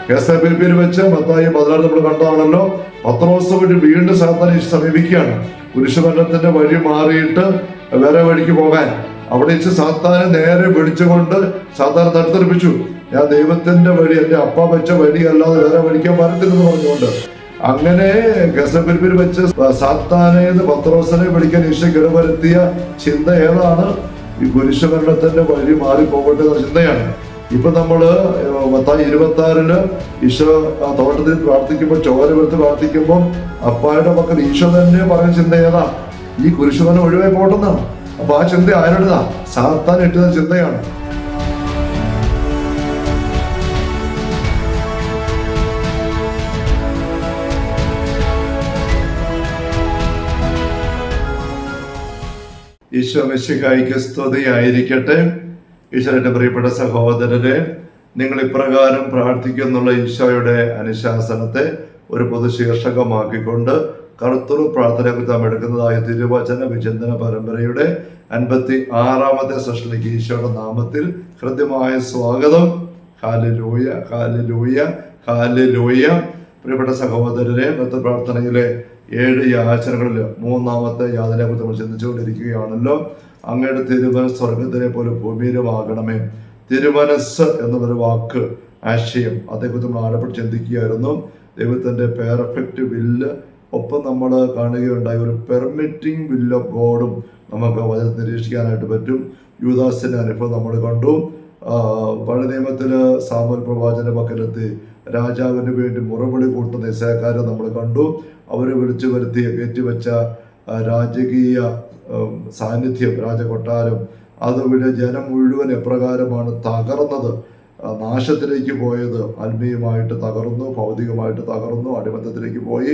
ഫിലിപ്പിയിൽ വെച്ച് മത്തായി 16 നമ്മൾ കണ്ടതാണല്ലോ. പത്രോസ് വഴി വീണ്ടും സാത്താനെ സമീപിക്കുകയാണ്. കുരിശുമരണത്തിന്റെ വഴി മാറിയിട്ട് വേറെ വഴിക്ക് പോകാൻ അവിടെ വെച്ച് സാത്താനെ നേരെ പിടിച്ചുകൊണ്ട് സാത്താനെ തടുത്തെറിപ്പിച്ചു. ഞാൻ ദൈവത്തിന്റെ വഴി, എന്റെ അപ്പ വെച്ച വഴി അല്ലാതെ വേറെ വഴിക്കാൻ പറ്റത്തില്ലെന്ന് പറഞ്ഞുകൊണ്ട് അങ്ങനെ ഫിലിപ്പിയിൽ വെച്ച് സാത്താനേന്ന് പത്രോസിനെ പിടിക്കാൻ ഈശോയ്ക്ക് ഇടവരുത്തിയ ചിന്ത ഏതാണ്? ഈ കുരിശുമരണത്തിന്റെ വഴി മാറിപ്പോകട്ടെ എന്ന ചിന്തയാണ്. ഇപ്പൊ നമ്മള് മത്തായി 26 ഈശോ തോട്ടത്തിൽ പ്രാർത്ഥിക്കുമ്പോൾ, ചോര വെറുത്ത് പ്രാർത്ഥിക്കുമ്പോൾ അപ്പായുടെ മക്കൾ ഈശോ തന്നെ പറയുന്ന ചിന്ത ഏതാ? ഈ കുരിശുമരണം ഒഴിവായി പോട്ടെന്നാണ്. അപ്പൊ ആ ചിന്ത ആരുടേതാ? സാത്താൻ ഇട്ടുന്ന ചിന്തയാണ്. ഈശോ മിശിഹായ്ക്ക് സ്തുതിയായിരിക്കട്ടെ. ഈശോയുടെ പ്രിയപ്പെട്ട സഹോദരരെ, നിങ്ങൾ ഇപ്രകാരം പ്രാർത്ഥിക്കുന്നുള്ള ഈശോയുടെ അനുശാസനത്തെ ഒരു പൊതുശീർഷകമാക്കിക്കൊണ്ട് കർത്തൃ പ്രാർത്ഥനയെക്കുറിച്ച് നാം എടുക്കുന്നതായ തിരുവചന വിചിന്തന പരമ്പരയുടെ 56ാമത്തെ സെഷനിലേക്ക് ഈശോയുടെ നാമത്തിൽ ഹൃദ്യമായ സ്വാഗതം. Hallelujah, hallelujah, hallelujah. പ്രിയപ്പെട്ട സഹോദരരെ, കർത്തൃ പ്രാർത്ഥനയിലെ 7 യാചനകളിൽ 3ാമത്തെ യാതനയെ കുറിച്ച് നമ്മൾ ചിന്തിച്ചുകൊണ്ടിരിക്കുകയാണല്ലോ. അങ്ങയുടെ തിരുമനസ് സ്വർഗത്തിനെ പോലെ ഭൂമിയിലുമാകണമേ. തിരുമനസ് എന്നൊരു വാക്ക്, ആശയം, അതേക്കുറിച്ച് നമ്മൾ ആഴപ്പെട്ട് ചിന്തിക്കുകയായിരുന്നു. ദൈവത്തിന്റെ പെർഫെക്റ്റ് വില്ല്, ഒപ്പം നമ്മൾ കാണുകയുണ്ടായ ഒരു പെർമിറ്റിംഗ് വില്ല് ഓഫ് ഗോഡും നമുക്ക് വചനത്തിൽ നിരീക്ഷിക്കാനായിട്ട് പറ്റും. യൂദാസിന്റെ അനുഭവം നമ്മൾ കണ്ടു. പഴയ നിയമത്തില് സാമുവേൽ പ്രവാചകന്റെ പക്കലെത്തി രാജാവിന് വേണ്ടി മുറവിളി കൂട്ടുന്ന ഇസ്രായേൽക്കാരെ നമ്മൾ കണ്ടു. അവരെ വിളിച്ചു വരുത്തി കയറ്റിവെച്ച രാജകീയ സാന്നിധ്യം, രാജകൊട്ടാരം, അതുവഴി ജനം മുഴുവൻ എപ്രകാരമാണ് തകർന്നത്, നാശത്തിലേക്ക് പോയത്. ആത്മീയമായിട്ട് തകർന്നു, ഭൗതികമായിട്ട് തകർന്നു, അടിമത്തത്തിലേക്ക് പോയി,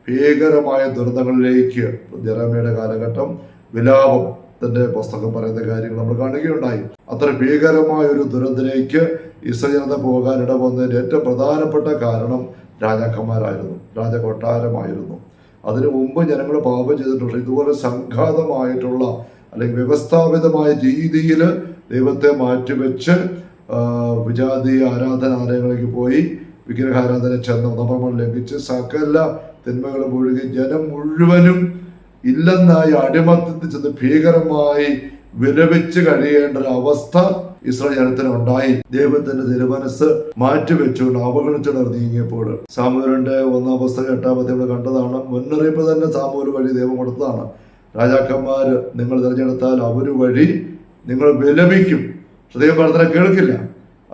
ഭീകരമായ ദുരന്തങ്ങളിലേക്ക്. ജെറമ്യയുടെ കാലഘട്ടം, വിലാപത്തിന്റെ പുസ്തകം പറയുന്ന കാര്യങ്ങൾ നമ്മൾ കാണുകയുണ്ടായി. അത്ര ഭീകരമായ ഒരു ദുരന്തത്തിലേക്ക് ഇസ്രായേൽ പോകാൻ ഇടവന്നതിന്റെ ഏറ്റവും പ്രധാനപ്പെട്ട കാരണം രാജാക്കന്മാരായിരുന്നു, രാജകൊട്ടാരമായിരുന്നു. അതിനു മുമ്പ് ജനങ്ങൾ പാപം ചെയ്തിട്ടുണ്ട്. ഇതുപോലെ സംഘാതമായിട്ടുള്ള അല്ലെങ്കിൽ വ്യവസ്ഥാപിതമായ രീതിയിൽ ദൈവത്തെ മാറ്റിവെച്ച് വിജാതീയ ആരാധനാലയങ്ങളിലേക്ക് പോയി വിഗ്രഹാരാധന ചെന്ന് നമ്മൾ ലംഘിച്ച് സകല തിന്മകൾ മുഴുകി ജനം മുഴുവനും ഇല്ലെന്നായി അടിമത്തത്തിൽ ചെന്ന് ഭീകരമായി വിലപിച്ച് കഴിയേണ്ട ഒരു അവസ്ഥ ഇസ്രായേൽ ജനത്തിനുണ്ടായി. ദൈവത്തിന്റെ തിരുമനസ് മാറ്റിവെച്ചുകൊണ്ട് അവഗണിച്ചുകൊണ്ട് നീങ്ങിയപ്പോൾ സാമൂലിന്റെ 1-ാം പുസ്തകം 8ാമത്തെ നമ്മൾ കണ്ടതാണ്. മുന്നറിയിപ്പ് തന്നെ സാമൂല് വഴി ദൈവം കൊടുത്തതാണ്. രാജാക്കന്മാര് നിങ്ങൾ തിരഞ്ഞെടുത്താൽ അവര് വഴി നിങ്ങൾ വിലപിക്കും. ദൈവം പ്രാർത്ഥന കേൾക്കില്ല.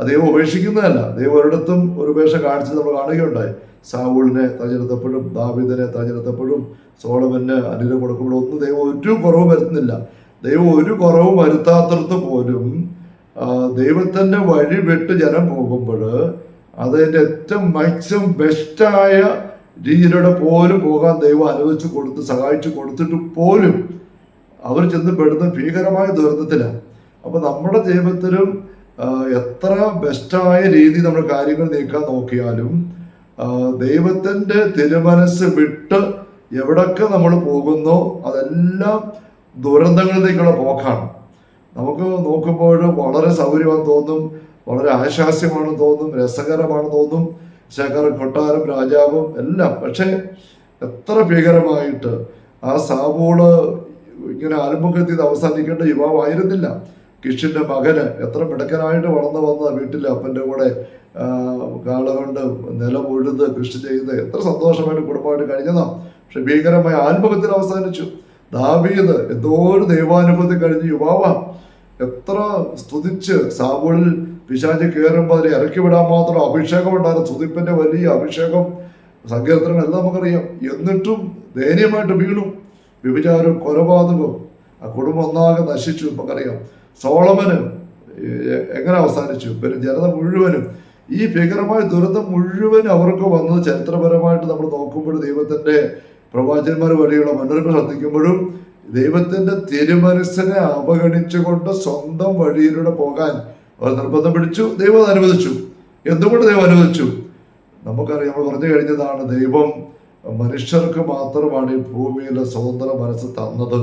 ദൈവം ഉപേക്ഷിക്കുന്നതല്ല. ദൈവം ഒരിടത്തും ഒരു ഉപേക്ഷ കാണിച്ചത് നമ്മൾ കാണുകയുണ്ടായി. സാവൂളിനെ തെരഞ്ഞെടുത്തപ്പോഴും, ദാവീദിനെ തെരഞ്ഞെടുത്തപ്പോഴും, സോളമന് അനുഗ്രഹം കൊടുക്കുമ്പോഴും ഒന്നും ദൈവം ഒരു കുറവ് വരുത്തുന്നില്ല. ദൈവം ഒരു കുറവ് വരുത്താത്തടത്ത് പോലും ദൈവത്തിന്റെ വഴി വിട്ട് ജനം പോകുമ്പോൾ അതിൻ്റെ ഏറ്റവും മാക്സിമം ബെസ്റ്റായ രീതിയിലൂടെ പോലും പോകാൻ ദൈവം അനുവദിച്ചു കൊടുത്ത് സഹായിച്ചു കൊടുത്തിട്ട് പോലും അവർ ചെന്ന് പെടുന്ന ഭീകരമായ ദുരന്തത്തിലാണ്. അപ്പൊ നമ്മുടെ ജീവിതത്തിലും എത്ര ബെസ്റ്റായ രീതി നമ്മൾ കാര്യങ്ങൾ നീക്കാൻ നോക്കിയാലും ദൈവത്തിന്റെ തിരുമനസ് വിട്ട് എവിടൊക്കെ നമ്മൾ പോകുന്നോ അതെല്ലാം ദുരന്തങ്ങളിലേക്കുള്ള പോക്കാണ്. നമുക്ക് നോക്കുമ്പോൾ വളരെ സൗകര്യമാണെന്ന് തോന്നും, വളരെ ആശ്വാസ്യമാണെന്ന് തോന്നും, രസകരമാണെന്ന് തോന്നും, ശേഖര കൊട്ടാരം, രാജാവും എല്ലാം. പക്ഷെ എത്ര ഭീകരമായിട്ട് ആ സാവൂള് ഇങ്ങനെ ആത്മഹത്യ അവസാനിക്കേണ്ട യുവാവായിരുന്നില്ല. കിഷിന്റെ മകന് എത്ര മിടുക്കനായിട്ട് വളർന്നു വന്ന വീട്ടിൽ അപ്പൻ്റെ കൂടെ കാള കൊണ്ട് നിലം ഉഴുത് കൃഷി ചെയ്ത് എത്ര സന്തോഷമായിട്ട് കുടുംബമായിട്ട് കഴിഞ്ഞതാണ്. പക്ഷെ ഭീകരമായ ആത്മഹത്യ അവസാനിച്ചു. ദാവീദ് എന്തോ ഒരു ദൈവാനുഭവത്തിൽ കഴിഞ്ഞ യുവാവാണ്. എത്ര സ്തുതിച്ച് സാവൂളിൽ പിശാച് കയറുമ്പോൾ അതിനെ ഇറക്കി വിടാൻ മാത്രം അഭിഷേകം ഉണ്ടായിരുന്നു. സ്തുതിപ്പിന്റെ വലിയ അഭിഷേകം, സങ്കീർത്തനം എല്ലാം നമുക്കറിയാം. എന്നിട്ടും ദയനീയമായിട്ട് വീണു. വ്യഭിചാരം, കൊലപാതകം, ആ കുടുംബം ഒന്നാകെ നശിച്ചു. നമുക്കറിയാം. സോളമന് എങ്ങനെ അവസാനിച്ചു? പിന്നെ ജനത മുഴുവനും ഈ ഭീകരമായ ദുരന്തം മുഴുവൻ അവർക്ക് വന്നത് ചരിത്രപരമായിട്ട് നമ്മൾ നോക്കുമ്പോൾ ദൈവത്തിന്റെ പ്രവാചകന്മാർ വഴിയുള്ള മുന്നറിയിപ്പ് ശ്രദ്ധിക്കുമ്പോഴും ദൈവത്തിന്റെ തിരുമനസ്സിനെ അവഗണിച്ചുകൊണ്ട് സ്വന്തം വഴിയിലൂടെ പോകാൻ അവർ നിർബന്ധം പിടിച്ചു. ദൈവം അനുവദിച്ചു. എന്തുകൊണ്ട് ദൈവം അനുവദിച്ചു? നമുക്കറിയാം, നമ്മൾ പറഞ്ഞു കഴിഞ്ഞതാണ്. ദൈവം മനുഷ്യർക്ക് മാത്രമാണ് ഈ ഭൂമിയിലെ സ്വതന്ത്ര മനസ്സ് തന്നത്.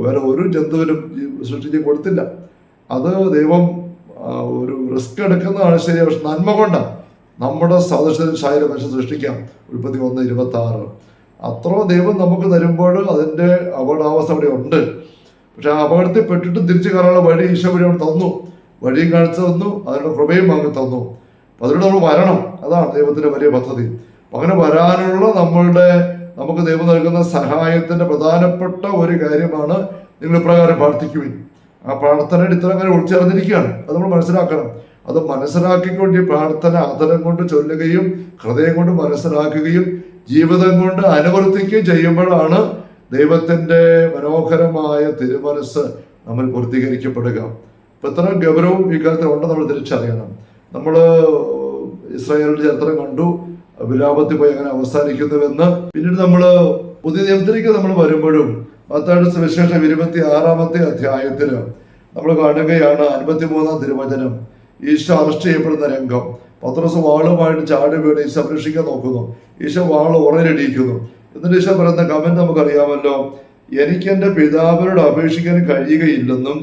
വേറെ ഒരു ജന്തുവിനും സൃഷ്ടിച്ച് കൊടുത്തില്ല. അത് ദൈവം ഒരു റിസ്ക് എടുക്കുന്നതാണ് ശരി, പക്ഷെ നന്മ കൊണ്ടാണ്. നമ്മുടെ സാദൃശ്യത്തിൽ ശാരീര മനുഷ്യൻ സൃഷ്ടിക്കാം. ഉൽപ്പത്തി 1:26. അത്രയും ദൈവം നമുക്ക് തരുമ്പോൾ അതിൻ്റെ അപകടാവസ്ഥ അവിടെ ഉണ്ട്. പക്ഷെ ആ അപകടത്തിൽ പെട്ടിട്ടും തിരിച്ചു കയറാനുള്ള വഴി ഈശോ വഴി അവിടെ തന്നു, വഴിയും കാണിച്ചു തന്നു, അതിനുള്ള കൃപയും വാങ്ങി തന്നു. അപ്പം അതിലൂടെ നമ്മൾ വരണം. അതാണ് ദൈവത്തിൻ്റെ വലിയ പദ്ധതി. അപ്പം അങ്ങനെ വരാനുള്ള നമുക്ക് ദൈവം നൽകുന്ന സഹായത്തിൻ്റെ പ്രധാനപ്പെട്ട ഒരു കാര്യമാണ് നിങ്ങൾ ഇപ്രകാരം പ്രാർത്ഥിക്കുവിൻ. ആ പ്രാർത്ഥനയുടെ ഇത്ര അങ്ങനെ ഉൾച്ചേർന്നിരിക്കുകയാണ്. അത് നമ്മൾ മനസ്സിലാക്കണം. അത് മനസ്സിലാക്കിക്കൊണ്ട് ഈ പ്രാർത്ഥന ആദരം കൊണ്ട് ചൊല്ലുകയും ഹൃദയം കൊണ്ട് മനസ്സിലാക്കുകയും ജീവിതം കൊണ്ട് അനുവർത്തിക്കുകയും ചെയ്യുമ്പോഴാണ് ദൈവത്തിൻ്റെ മനോഹരമായ തിരുമനസ് നമ്മൾ പൂർത്തീകരിക്കപ്പെടുക. ഇപ്പം ഇത്ര ഗൗരവം ഈ കാര്യത്തിൽ ഉണ്ടെന്ന് നമ്മൾ തിരിച്ചറിയണം. നമ്മൾ ഇസ്രായേലിന്റെ ചരിത്രം കണ്ടു, വിലാപത്തിൽ പോയി അങ്ങനെ അവസാനിക്കുന്നുവെന്ന്. പിന്നീട് നമ്മൾ പുതിയ നിയമത്തിലേക്ക് നമ്മൾ വരുമ്പോഴും മത്തായിയുടെ സുവിശേഷം 26-ാമത്തെ അധ്യായത്തിൽ നമ്മൾ കാണുകയാണ് 53-ാം തിരുവചനം. ഈശോ അറസ്റ്റ് ചെയ്യപ്പെടുന്ന രംഗം. പത്രോസ് വാളുമായിട്ട് ചാടി വീണ് ഈശോ സംരക്ഷിക്കാൻ നോക്കുന്നു. ഈശോ വാള് ഉറയിലിടിയിക്കുന്നു. എന്നിട്ട് ഈശോ പറയുന്ന കമന്റ് നമുക്കറിയാമല്ലോ, എനിക്ക് എൻ്റെ പിതാവിനോട് അപേക്ഷിക്കാൻ കഴിയുകയില്ലെന്നും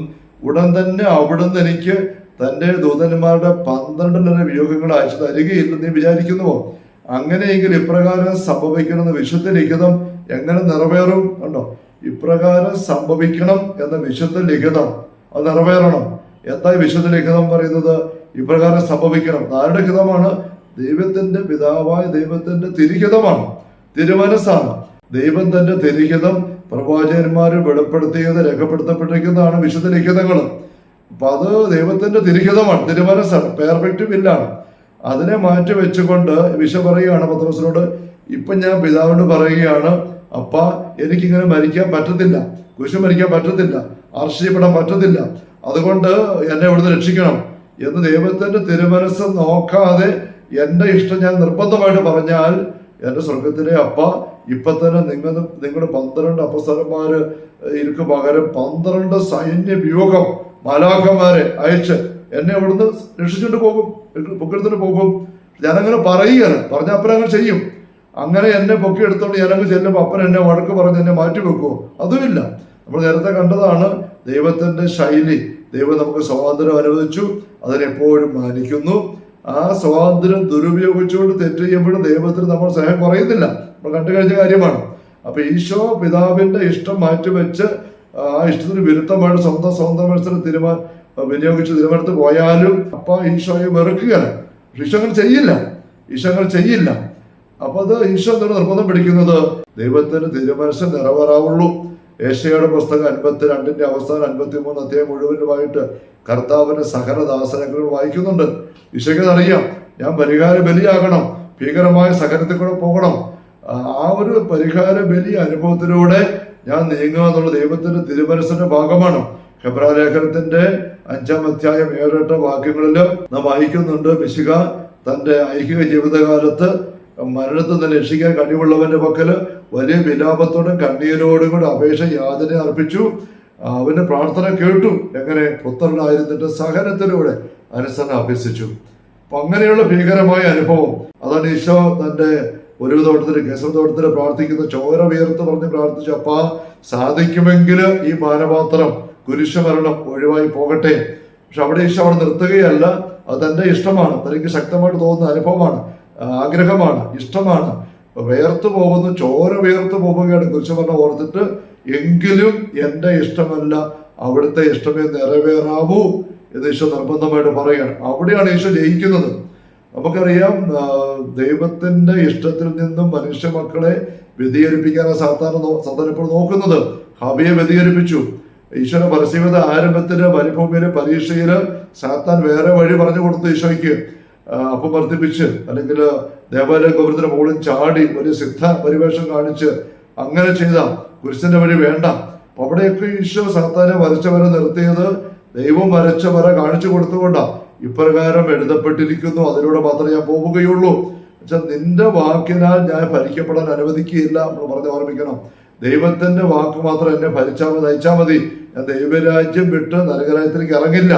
ഉടൻ തന്നെ അവിടുന്ന് എനിക്ക് തൻ്റെ ദൂതന്മാരുടെ 12 വ്യൂഹങ്ങൾ അയച്ചു തരികയില്ലെന്ന് നീ വിചാരിക്കുന്നുവോ? അങ്ങനെയെങ്കിൽ ഇപ്രകാരം സംഭവിക്കണമെന്ന് വിശുദ്ധ ലിഖിതം എങ്ങനെ നിറവേറും? കണ്ടോ, ഇപ്രകാരം സംഭവിക്കണം എന്ന വിശുദ്ധ ലിഖിതം അത് നിറവേറണം. എന്താ വിശുദ്ധ ലിഖിതം പറയുന്നത്? ഇപ്രകാരം സംഭവിക്കണം. ആരുടെ ഹിതമാണ്? ദൈവത്തിന്റെ പിതാവായ ദൈവത്തിന്റെ തിരുഹിതമാണ്, തിരുമനസ്സാണ്. ദൈവം തന്റെ തിരുഹിതം പ്രവാചകന്മാർ വെളിപ്പെടുത്തിയത് രേഖപ്പെടുത്തപ്പെട്ടിരിക്കുന്നതാണ് വിശുദ്ധ ലിഖിതങ്ങൾ. അപ്പൊ അത് ദൈവത്തിന്റെ തിരുഹിതമാണ്, തിരുമനസ്സാണ്, പെർഫെക്റ്റ് വില്ലാണ്. അതിനെ മാറ്റി വെച്ചുകൊണ്ട് ഈശോ പറയുകയാണ് പത്രോസിനോട്, ഇപ്പൊ ഞാൻ പിതാവിനോട് പറയുകയാണ്, അപ്പ എനിക്കിങ്ങനെ മരിക്കാൻ പറ്റത്തില്ല, കുരിശ് മരിക്കാൻ പറ്റത്തില്ല, അറസ്റ്റ് ചെയ്യപ്പെടാൻ പറ്റത്തില്ല, അതുകൊണ്ട് എന്നെ ഇവിടുന്ന് രക്ഷിക്കണം എന്ന് ദൈവത്തിന്റെ തിരുമനസ് നോക്കാതെ എൻ്റെ ഇഷ്ടം ഞാൻ നിർബന്ധമായിട്ട് പറഞ്ഞാൽ, എൻ്റെ സ്വർഗത്തിലെ അപ്പ ഇപ്പൊ തന്നെ നിങ്ങളുടെ 12 അപ്പസ്തലന്മാര് എനിക്ക് പകരം 12 സൈന്യ വ്യൂഹം മാലാഖമാരെ അയച്ച് എന്നെ ഇവിടുന്ന് രക്ഷിച്ചുകൊണ്ട് പോകും, പൊക്കിയെടുത്തിട്ട് പോകും. ഞാനങ്ങനെ പറയുകയാണ്, പറഞ്ഞ അപ്പൻ അങ്ങനെ ചെയ്യും. അങ്ങനെ എന്നെ പൊക്കി എടുത്തോണ്ട് ഞാനങ്ങ് ചെല്ലുമ്പോൾ അപ്പൻ എന്നെ വഴക്ക് പറഞ്ഞ് എന്നെ മാറ്റി വെക്കുമോ? അതുമില്ല. നമ്മൾ നേരത്തെ കണ്ടതാണ് ദൈവത്തിന്റെ ശൈലി. ദൈവം നമുക്ക് സ്വാതന്ത്ര്യം അനുവദിച്ചു, അതിനെപ്പോഴും മാനിക്കുന്നു. ആ സ്വാതന്ത്ര്യം ദുരുപയോഗിച്ചുകൊണ്ട് തെറ്റ് ചെയ്യുമ്പോഴും ദൈവത്തിന് നമ്മൾ സ്നേഹം കുറയുന്നില്ല. നമ്മൾ കണ്ടു കഴിഞ്ഞ കാര്യമാണ്. അപ്പൊ ഈശോ പിതാവിന്റെ ഇഷ്ടം മാറ്റിവെച്ച് ആ ഇഷ്ടത്തിന് വിരുദ്ധമായിട്ട് സ്വന്തം മത്സരം വിനിയോഗിച്ച് തീരുമാനത്ത് പോയാലും അപ്പൊ ഈശോയെ വെറുക്കുകയാണ്. ഈശോ അങ്ങനെ ചെയ്യില്ല. അപ്പൊ അത് ഈശോ എന്താണ് നിർബന്ധം പിടിക്കുന്നത്? ദൈവത്തിന് തിരുമനസ് നിറവേറാവുള്ളൂ. ഏശയ്യായുടെ പുസ്തകം 52-ന്റെ അവസാനം 53 അധ്യായം മുഴുവനുമായിട്ട് കർത്താവിന്റെ സകലദാസനങ്ങൾ വായിക്കുന്നുണ്ട്. ഈശോയ്ക്ക് അറിയാം, ഞാൻ പരിഹാര ബലിയാകണം, ഭീകരമായ സഹനത്തിൽ കൂടെ പോകണം. ആ ഒരു പരിഹാര ബലി അനുഭവത്തിലൂടെ ഞാൻ നീങ്ങുക എന്നുള്ള ദൈവത്തിന്റെ തിരുമനസിന്റെ ഭാഗമാണ്. ഹെബ്രായലേഖനത്തിന്റെ 5-ാം അധ്യായം 7-8 വാക്യങ്ങളിൽ നാം വായിക്കുന്നുണ്ട്, മിശിഹ തന്റെ ഐഹിക ജീവിതകാലത്ത് മരണത്തിൽ നിന്ന് രക്ഷിക്കാൻ കഴിവുള്ളവന്റെ പക്കല് വലിയ വിലാപത്തോടും കണ്ണീരോടും കൂടെ അപേക്ഷ യാചന അർപ്പിച്ചു. അവന്റെ പ്രാർത്ഥന കേട്ടു. എങ്ങനെ? പുത്രനായിരുന്നിട്ട് സഹനത്തിലൂടെ അനുസരണം അഭ്യസിച്ചു. അപ്പൊ അങ്ങനെയുള്ള ഭീകരമായ അനുഭവം അതാണ് ഈശോ തന്റെ ഒരു തോട്ടത്തിന് കേസർ തോട്ടത്തിന് പ്രാർത്ഥിക്കുന്ന ചോര വിയർത്ത് പറഞ്ഞ് പ്രാർത്ഥിച്ചു, അപ്പാ സാധിക്കുമെങ്കിൽ ഈ പാനപാത്രം കുരിശുമരണം ഒഴിവായി പോകട്ടെ. പക്ഷെ അവിടെ ഈശോ അവിടെ നിർത്തുകയല്ല. അത് തന്റെ ഇഷ്ടമാണ്, തനിക്ക് ശക്തമായിട്ട് തോന്നുന്ന അനുഭവമാണ്, ആഗ്രഹമാണ്, ഇഷ്ടമാണ്. വേർത്തു പോകുന്നു, ചോര വേർത്തു പോവുകയാണ് കുരിശുമരണം ഓർത്തിട്ട്. എങ്കിലും എൻ്റെ ഇഷ്ടമല്ല, അവിടുത്തെ ഇഷ്ടമേ നിറവേറാവൂ എന്ന് ഈശോ നിർബന്ധമായിട്ട് പറയുകയാണ്. അവിടെയാണ് ഈശോ ജയിക്കുന്നത്. നമുക്കറിയാം, ദൈവത്തിന്റെ ഇഷ്ടത്തിൽ നിന്നും മനുഷ്യ മക്കളെ വ്യതിചലിപ്പിക്കാനാണ് സാത്താൻ ഇപ്പോൾ നോക്കുന്നത്. ഹബിയെ വ്യതിചലിപ്പിച്ചു. ഈശോയുടെ പരസ്യത ആരംഭത്തില് മരുഭൂമിയിലെ പരീക്ഷയില് സാത്താൻ വേറെ വഴി പറഞ്ഞു കൊടുത്തു ഈശോയ്ക്ക്. അപ്പം വർദ്ധിപ്പിച്ച് അല്ലെങ്കിൽ ദേവാലയ ഗോപുരത്തിന്റെ മുകളിൽ ചാടി വലിയ സിദ്ധ പരിവേഷം കാണിച്ച് അങ്ങനെ ചെയ്ത കുരിശന്റെ വഴി വേണ്ട. അപ്പൊ അവിടെയൊക്കെ ഈശോ സാത്താനെ വരച്ച വര നിർത്തിയത് ദൈവം വരച്ച വര കാണിച്ചു കൊടുത്തുകൊണ്ടാ. ഇപ്രകാരം എഴുതപ്പെട്ടിരിക്കുന്നു, അതിലൂടെ മാത്രമേ ഞാൻ പോവുകയുള്ളൂ. എന്നുവെച്ചാൽ നിന്റെ വാക്കിനാൽ ഞാൻ ഭരിക്കപ്പെടാൻ അനുവദിക്കുകയില്ല. നമ്മൾ പറഞ്ഞ് ഓർമ്മിക്കണം, ദൈവത്തിന്റെ വാക്ക് മാത്രം എന്നെ നയിച്ചാൽ മതി, ഞാൻ ദൈവരാജ്യം വിട്ട് നരകരാജ്യത്തിലേക്ക് ഇറങ്ങില്ല.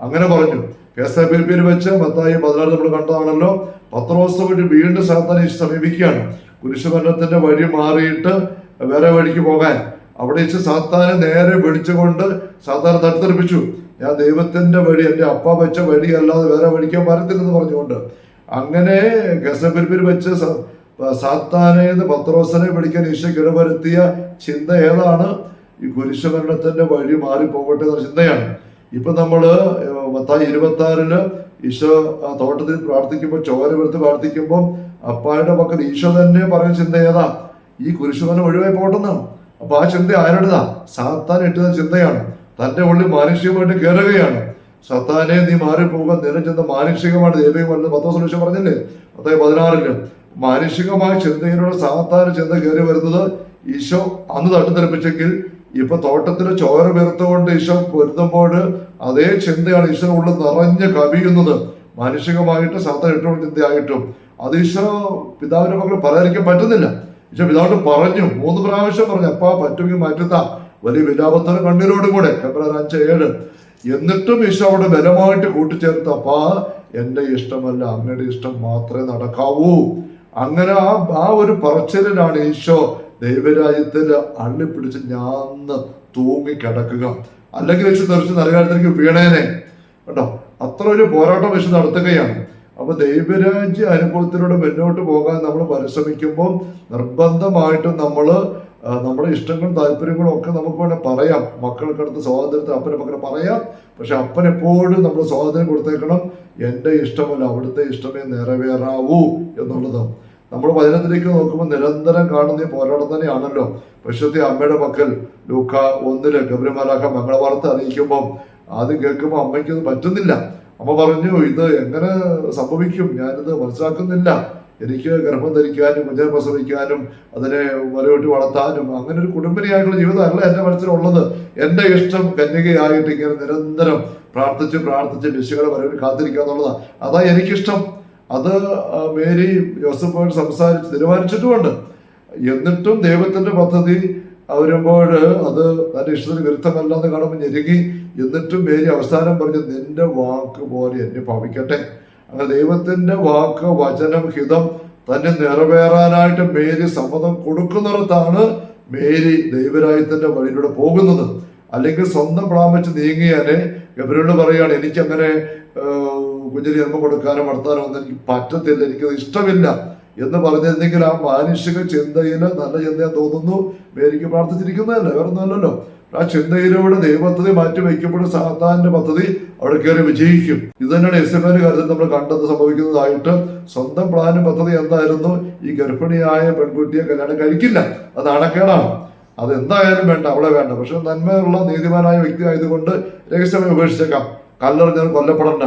അങ്ങനെ പറഞ്ഞു. കേസഫിലിപ്പിയിൽ വെച്ച് മത്തായി 16 നമ്മൾ കണ്ടതാണല്ലോ. പത്രോസ് വഴി വീണ്ടും സാത്താനെ സമീപിക്കുകയാണ്. കുരിശുമരണത്തിന്റെ വഴി മാറിയിട്ട് വേറെ വഴിക്ക് പോകാൻ. അവിടെ വെച്ച് സാത്താനെ നേരെ വിളിച്ചുകൊണ്ട് സാത്താനെ തട്ടിത്തെറിപ്പിച്ചു. ഞാൻ ദൈവത്തിന്റെ വഴി, എൻ്റെ അപ്പ വെച്ച വഴി അല്ലാതെ വേറെ വഴിക്കാൻ പറ്റത്തില്ലെന്ന് പറഞ്ഞുകൊണ്ട്. അങ്ങനെ ഗസപരിപ്പിൽ വെച്ച് സാത്താനേന്ന് പത്രോസിനെ പിടിക്കാൻ ഈശോയ്ക്ക് ഇടവരുത്തിയ ചിന്ത ഏതാണ്? ഈ കുരിശുമരണത്തിന്റെ വഴി മാറിപ്പോകട്ടെ എന്ന ചിന്തയാണ്. ഇപ്പൊ നമ്മള് മത്തായി 26 ഈശോ തോട്ടത്തിൽ പ്രാർത്ഥിക്കുമ്പോൾ, ചോര വെറുത്ത് പ്രാർത്ഥിക്കുമ്പോൾ അപ്പായുടെ പക്കൽ ഈശോ തന്നെ പറയുന്ന ചിന്ത ഏതാ? ഈ കുരിശുമരണം ഒഴിവായി പോകട്ടെന്നാണ്. അപ്പൊ ആ ചിന്ത ആരുടേതാ? സാത്താൻ ഇട്ടുന്ന ചിന്തയാണ്. തന്റെ ഉള്ളിൽ മാനുഷികമായിട്ട് കയറുകയാണ്. സത്താനെ നീ മാറിപ്പോകാൻ നിലചിന്ത മാനുഷികമാണ്, ദൈവികമല്ല. പത്രോസ് പറഞ്ഞില്ലേ മത്തായി 16 മാനുഷികമായ ചിന്തയിലൂടെ സാത്താന ചിന്ത കയറി വരുന്നത് ഈശോ അന്ന് തട്ടിത്തെറിപ്പിച്ചെങ്കിൽ ഇപ്പൊ തോട്ടത്തില് ചോര വീർത്തുകൊണ്ട് ഈശോ പൊരുത്തുമ്പോൾ അതേ ചിന്തയാണ് ഈശോ ഉള്ളിൽ നിറഞ്ഞ് കവിയുന്നത്. മാനുഷികമായിട്ട് സാത്താൻ ഇട്ടുള്ള ചിന്തയായിട്ടും അത് ഈശോ പിതാവിന്റെ മക്കൾ പറയാതിരിക്കാൻ പറ്റുന്നില്ല. ഈശോ പിതാവിനോട് പറഞ്ഞു, 3 പ്രാവശ്യം പറഞ്ഞു, അപ്പാ പറ്റുമെങ്കിൽ മാറ്റുന്ന വലിയ വിലാപത്തോടെ കണ്ണീരോടും കൂടെ. Hebreയർ 5:7. എന്നിട്ടും ഈശോ അവിടെ ബലമായിട്ട് കൂട്ടിച്ചേർത്ത്, അപ്പാ എന്റെ ഇഷ്ടമല്ല അങ്ങയുടെ ഇഷ്ടം മാത്രമേ നടക്കാവൂ. അങ്ങനെ ആ ഒരു പറച്ചിലാണ് ഈശോ ദൈവരാജ്യത്തിൽ അള്ളിപ്പിടിച്ച് ഞാന്ന് തൂങ്ങിക്കിടക്കുക. അല്ലെങ്കിൽ ഈശോ തെറിച്ച് നരകാലത്തേക്ക് വീണേനെ കേട്ടോ. അത്ര ഒരു പോരാട്ടം ഈശോ നടത്തുകയാണ്. അപ്പൊ ദൈവരാജ്യ അനുഭവത്തിലൂടെ മുന്നോട്ട് പോകാൻ നമ്മൾ പരിശ്രമിക്കുമ്പോൾ നിർബന്ധമായിട്ടും നമ്മുടെ ഇഷ്ടങ്ങളും താല്പര്യങ്ങളും ഒക്കെ നമുക്ക് വേണേൽ പറയാം. മക്കൾക്കടുത്ത് സ്വാതന്ത്ര്യത്തിൽ അപ്പനെ മക്കളെ പറയാം. പക്ഷെ അപ്പൻ എപ്പോഴും നമ്മൾ സ്വാതന്ത്ര്യം കൊടുത്തേക്കണം. എൻ്റെ ഇഷ്ടമല്ല അവിടുത്തെ ഇഷ്ടമേ നിറവേറാവൂ എന്നുള്ളത്. നമ്മൾ വചനത്തിലേക്ക് നോക്കുമ്പോൾ നിരന്തരം കാണുന്ന ഈ പോരാട്ടം തന്നെയാണല്ലോ. പശുദ്ധി അമ്മയുടെ മക്കൾ ലൂക്ക 1 ഗബ്രിയേൽ മംഗളവാർത്ത അറിയിക്കുമ്പം ആദ്യം കേൾക്കുമ്പോൾ അമ്മയ്ക്കത് പറ്റുന്നില്ല. അമ്മ പറഞ്ഞു, ഇത് എങ്ങനെ സംഭവിക്കും, ഞാനിത് മനസ്സിലാക്കുന്നില്ല. എനിക്ക് ഗർഭം ധരിക്കാനും കുഞ്ഞിനെ പ്രസവിക്കാനും അതിനെ മുലയൂട്ടി വളർത്താനും അങ്ങനെ ഒരു കുടുംബിനിയായിട്ടുള്ള ജീവിതമല്ല എൻ്റെ മനസ്സിലുള്ളത്. എൻ്റെ ഇഷ്ടം കന്യകയായിട്ട് ഇങ്ങനെ നിരന്തരം പ്രാർത്ഥിച്ച് ശിശുക്കളെ വരവിൽ കാത്തിരിക്കുക എന്നുള്ളതാണ്. അതാ എനിക്കിഷ്ടം. അത് മേരി ജോസഫുമായിട്ട് സംസാരിച്ച് തീരുമാനിച്ചിട്ടുമുണ്ട്. എന്നിട്ടും ദൈവത്തിന്റെ പദ്ധതി വരുമ്പോൾ അത് തന്റെ ഇഷ്ടത്തിന് വിരുദ്ധമല്ലെന്ന് കാണുമ്പോൾ ഞെരുങ്ങി. എന്നിട്ടും മേരി അവസാനം പറഞ്ഞു, നിന്റെ വാക്ക് പോലെ എന്നെ ഭാവിക്കട്ടെ. അങ്ങനെ ദൈവത്തിന്റെ വാക്ക്, വചനം, ഹിതം തന്നെ നിറവേറാനായിട്ട് മേരി സമ്മതം കൊടുക്കുന്നിടത്താണ് മേരി ദൈവരാജ്യത്തിന്റെ വഴിയിലൂടെ പോകുന്നത്. അല്ലെങ്കിൽ സ്വന്തം പ്ലാൻ വെച്ച് നീങ്ങിയാലേ ഗബ്രിയേൽ പറയാണ്, എനിക്കങ്ങനെ കുഞ്ഞിന് ജന്മം കൊടുക്കാനോ വളർത്താനോ ഒന്നും എനിക്ക് പറ്റത്തില്ല, എനിക്കത് ഇഷ്ടമില്ല എന്ന് പറഞ്ഞിരുന്നെങ്കിൽ ആ മാനുഷിക ചിന്തയിൽ നല്ല ചിന്തയാൻ തോന്നുന്നു മേരിക്ക് പ്രാർത്ഥിച്ചിരിക്കുന്നതല്ല, വേറൊന്നുമല്ലല്ലോ. ആ ചിന്തയിലൂടെ ദൈവപദ്ധതി മാറ്റി വയ്ക്കുമ്പോഴും സാത്താന്റെ പദ്ധതി അവിടെ കയറി വിജയിക്കും. ഇത് തന്നെയാണ് യെസബേലിന്റെ കാര്യത്തിൽ നമ്മൾ കണ്ടത് സംഭവിക്കുന്നതായിട്ട്. സ്വന്തം പ്ലാനും പദ്ധതി എന്തായിരുന്നു? ഈ ഗർഭിണിയായ പെൺകുട്ടിയെ കല്യാണം കഴിക്കില്ല, അത് നാണക്കേടാണ്, അത് എന്തായാലും വേണ്ട, അവളെ വേണ്ട. പക്ഷെ നന്മയുള്ള നീതിമാനായ വ്യക്തി ആയതുകൊണ്ട് രഹസ്യമായി ഉപേക്ഷിച്ചേക്കാം, കല്ലെറിഞ്ഞാൽ കൊല്ലപ്പെടണ്ട,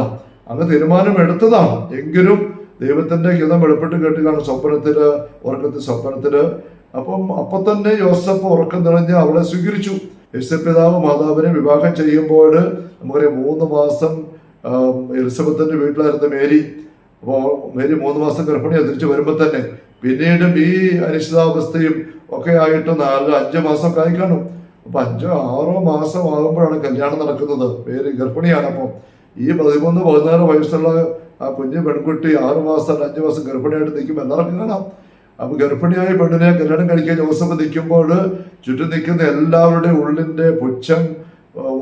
അങ്ങ് തീരുമാനം എടുത്തതാണ്. എങ്കിലും ദൈവത്തിന്റെ ഹിതം വെളിപ്പെട്ട് കേട്ടുകയാണ് സ്വപ്നത്തില്. അപ്പൊ തന്നെ യോസഫ് ഉറക്കം നിറഞ്ഞ് അവളെ സ്വീകരിച്ചു. യേശുപിതാവ് മാതാവിനെ വിവാഹം ചെയ്യുമ്പോൾ നമുക്കറിയാം 3 മാസം എലിസബത്തിന്റെ വീട്ടിലായിരുന്നു മേരി. അപ്പോൾ മേരി 3 മാസം ഗർഭിണിയാണ് തിരിച്ചു വരുമ്പോൾ തന്നെ. പിന്നീടും ഈ അനിശ്ചിതാവസ്ഥയും ഒക്കെ ആയിട്ട് 4-5 മാസം ആയി കാണും. അപ്പൊ 5-6 മാസം ആകുമ്പോഴാണ് കല്യാണം നടക്കുന്നത്. മേരി ഗർഭിണിയാണ്. അപ്പം ഈ 13-14 വയസ്സുള്ള ആ കുഞ്ഞു പെൺകുട്ടി 6 മാസം 5 മാസം ഗർഭിണിയായിട്ട് നിൽക്കുമ്പോൾ എല്ലാവർക്കും കാണാം. അപ്പൊ ഗർഭിണിയായ പെണ്ണിനെ കല്യാണം കഴിക്കാൻ ജോസഫ് നിൽക്കുമ്പോൾ ചുറ്റും നിൽക്കുന്ന എല്ലാവരുടെയും ഉള്ളിന്റെ പുച്ഛം,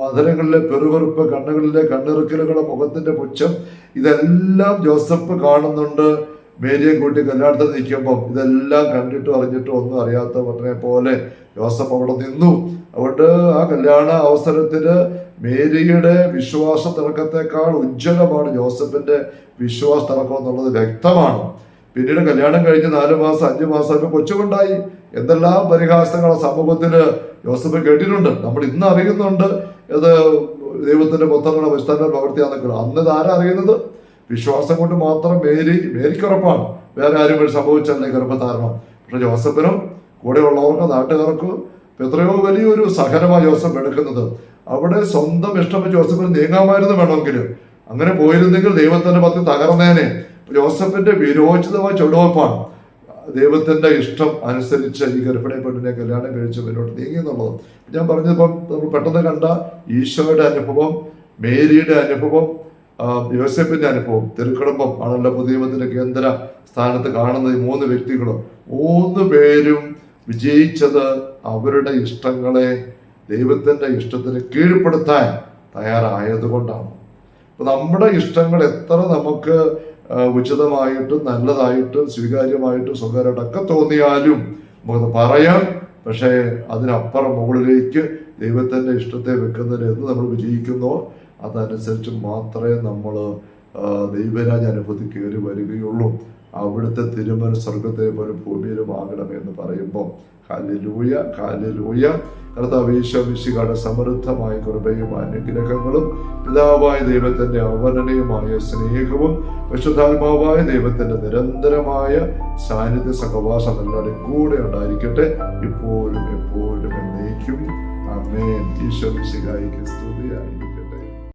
വധനങ്ങളിലെ പെറുപെറുപ്പ്, കണ്ണുകളിലെ കണ്ണിറുക്കലുകൾ, മുഖത്തിന്റെ പുച്ഛം, ഇതെല്ലാം ജോസഫ് കാണുന്നുണ്ട്. മേരിയെ കൂട്ടി കല്യാണത്തിൽ നിൽക്കുമ്പോൾ ഇതെല്ലാം കണ്ടിട്ടും അറിഞ്ഞിട്ടും ഒന്നും അറിയാത്ത പറഞ്ഞ പോലെ ജോസഫ് അവിടെ നിന്നു. അതുകൊണ്ട് ആ കല്യാണ അവസരത്തില് മേരിയുടെ വിശ്വാസ തിളക്കത്തെക്കാൾ ഉജ്ജ്വലമാണ് ജോസഫിന്റെ വിശ്വാസ തിളക്കം എന്നുള്ളത് വ്യക്തമാണ്. പിന്നീട് കല്യാണം കഴിഞ്ഞ് 4 മാസം 5 മാസം കൊച്ചുകൊണ്ടായി. എന്തെല്ലാം പരിഹാസങ്ങൾ സമൂഹത്തില് ജോസഫ് കേട്ടിട്ടുണ്ട്. നമ്മൾ ഇന്ന് അറിയുന്നുണ്ട് ഇത് ദൈവത്തിന്റെ പുത്രനുള്ള വിസ്താരം പ്രവർത്തിയാന്നൊക്കെ. അന്ന് ആരാ അറിയുന്നത്? വിശ്വാസം കൊണ്ട് മാത്രം മേരിക്ക് ഉറപ്പാണ്, വേറെ ആരും സംഭവിച്ചല്ലേ ഗർഭധാരണം. പക്ഷെ ജോസഫിനും കൂടെ ഉള്ളവർക്ക്, നാട്ടുകാർക്ക് എത്രയോ വലിയൊരു സഹനമാണ് ജോസഫ് എടുക്കുന്നത്. അവിടെ സ്വന്തം ഇഷ്ടം ജോസഫിന് നീങ്ങാമായിരുന്നു വേണമെങ്കിൽ. അങ്ങനെ പോയിരുന്നെങ്കിൽ ദൈവത്തിന്റെ പദ്ധതി തകർന്നേനെ. ജോസഫിന്റെ വിരോചിതമായ ചുവടുവെപ്പാണ് ദൈവത്തിന്റെ ഇഷ്ടം അനുസരിച്ച് ഈ ഗർഭിണി പെണ്ണിനെ കല്യാണം കഴിച്ച് മുന്നോട്ട് നീങ്ങി എന്നുള്ളത്. ഞാൻ പറഞ്ഞപ്പം നമ്മൾ പെട്ടെന്ന് കണ്ട ഈശോയുടെ അനുഭവം, മേരിയുടെ അനുഭവം, യോസേഫിന്റെ അനുഭവം, തിരുക്കുടുംബം ആണല്ലോ പുതിയ നിയമത്തിന്റെ കേന്ദ്ര സ്ഥാനത്ത് കാണുന്നത്. ഈ 3 വ്യക്തികളും 3 പേരും വിജയിച്ചത് അവരുടെ ഇഷ്ടങ്ങളെ ദൈവത്തിന്റെ ഇഷ്ടത്തിന് കീഴ്പ്പെടുത്താൻ തയ്യാറായത് കൊണ്ടാണ്. അപ്പൊ നമ്മുടെ ഇഷ്ടങ്ങൾ എത്ര നമുക്ക് ഉചിതമായിട്ടും നല്ലതായിട്ടും സ്വീകാര്യമായിട്ടും സ്വകാര്യമായിട്ടൊക്കെ തോന്നിയാലും നമുക്കത് പറയാം. പക്ഷേ അതിനപ്പുറം മുകളിലേക്ക് ദൈവത്തിൻ്റെ ഇഷ്ടത്തെ വെക്കുന്നതിൽ എന്ന് നമ്മൾ വിജയിക്കുന്നോ അതനുസരിച്ച് മാത്രമേ നമ്മൾ ദൈവരാജ്യ അനുഭൂതി കയറി വരികയുള്ളൂ. അവിടുത്തെ തിരുമൽ സ്വർഗത്തെ പോലെ ഭൂമിയിലും ആകണമെന്ന് പറയുമ്പോൾ ഹല്ലേലൂയ, ഹല്ലേലൂയ. കർത്താവ് ഈശോ മിശിഹായുടെ സമൃദ്ധമായ കൃപയും അനുഗ്രഹങ്ങളും പിതാവായ ദൈവത്തിന്റെ അവർണ്ണനീയമായ സ്നേഹവും പരിശുദ്ധാത്മാവായ ദൈവത്തിന്റെ നിരന്തരമായ സാന്നിധ്യ സഹവാസം എല്ലാവരും കൂടെ ഉണ്ടായിരിക്കട്ടെ, ഇപ്പോഴും എപ്പോഴും എന്നേക്കും. ആമേൻ. ഈശോ മിശിഹായ്ക്ക് സ്തുതിയായി.